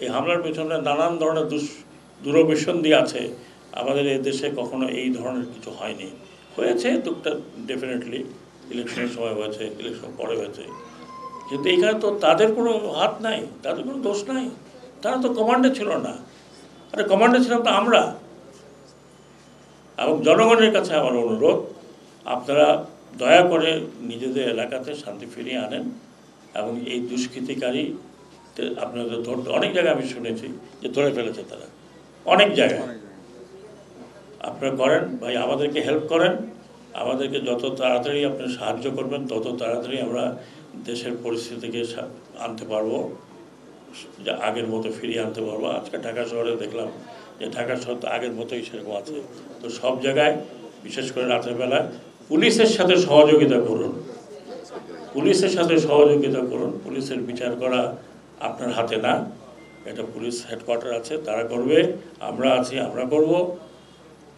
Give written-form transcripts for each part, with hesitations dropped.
এই হামলার পেছনে নানান ধরনের দূরভিসন্ধি আছে। আমাদের এই দেশে কখনো এই ধরনের কিছু হয়নি, হয়েছে টুকটাক ডেফিনেটলি, ইলেকশনের সময় হয়েছে, ইলেকশন পরে হয়েছে, কিন্তু এইখানে তো তাদের কোনো হাত নাই, তাদের কোনো দোষ নাই, তারা তো কমান্ডে ছিল না। আরে কমান্ডে ছিলাম তো আমরা। এবং জনগণের কাছে আমার অনুরোধ, আপনারা দয়া করে নিজেদের এলাকাতে শান্তি ফিরিয়ে আনেন এবং এই দুষ্কৃতিকারী আপনাদের ধরতে, অনেক জায়গায় আমি শুনেছি যে ধরে ফেলেছে তারা, অনেক জায়গায়। আপনারা করেন ভাই, আমাদেরকে হেল্প করেন, আমাদেরকে যত তাড়াতাড়ি আপনি সাহায্য করবেন তত তাড়াতাড়ি আমরা দেশের পরিস্থিতিকে আনতে পারবো, আগের মতো ফিরিয়ে আনতে পারবো। আজকে ঢাকা শহরে দেখলাম যে ঢাকা শহর তো আগের মতোই সেরকম আছে। তো সব জায়গায়, বিশেষ করে রাতের বেলায় পুলিশের সাথে সহযোগিতা করুন, পুলিশের সাথে সহযোগিতা করুন। পুলিশের বিচার করা আপনার হাতে না, এটা পুলিশ হেডকোয়ার্টার আছে, তারা করবে। আমরা আছি, আমরা করব।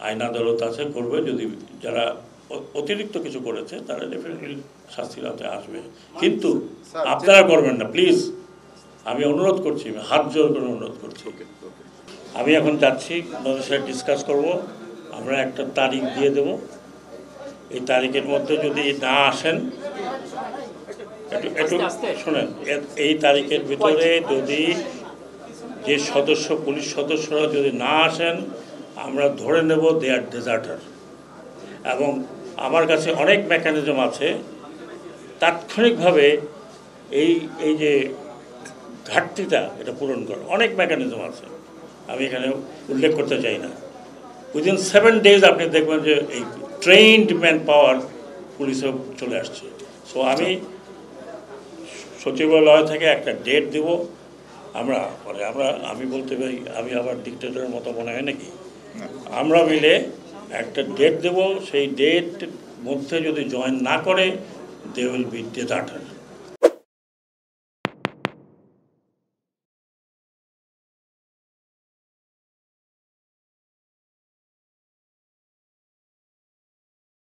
আইন আদালত আছে, করবে। যদি যারা অতিরিক্ত কিছু করেছে তারা ডেফিনেটলি শাস্তির আওতায় আসবে, কিন্তু আপনারা করবেন না প্লিজ। আমি অনুরোধ করছি, আমি হাত জোর করে অনুরোধ করছি। আমি এখন যাচ্ছি, ওনাদের সাথে ডিসকাস করব। আমরা একটা তারিখ দিয়ে দেব, এই তারিখের মধ্যে যদি না আসেন, একটু শোনেন, এই তারিখের ভিতরে যদি যে পুলিশ সদস্যরা যদি না আসেন, আমরা ধরে নেব দে আর ডেজার্টার। এবং আমার কাছে অনেক মেকানিজম আছে তাৎক্ষণিকভাবে এই যে ঘাটতিটা এটা পূরণ করার, অনেক মেকানিজম আছে, আমি এখানে উল্লেখ করতে চাই না। উইদিন 7 days আপনি দেখবেন যে এই ট্রেইনড ম্যান পাওয়ার পুলিশে চলে আসছে। সো আমি সচিবালয় থেকে একটা ডেট দেব। আমি বলতে পারি, আমি আবার ডিক্টেটরের মতো মনে হয় নাকি? আমরা মিলে একটা ডেট দেব, সেই ডেট মধ্যে যদি জয়েন না করে দে উইল বি ডেজার্টার।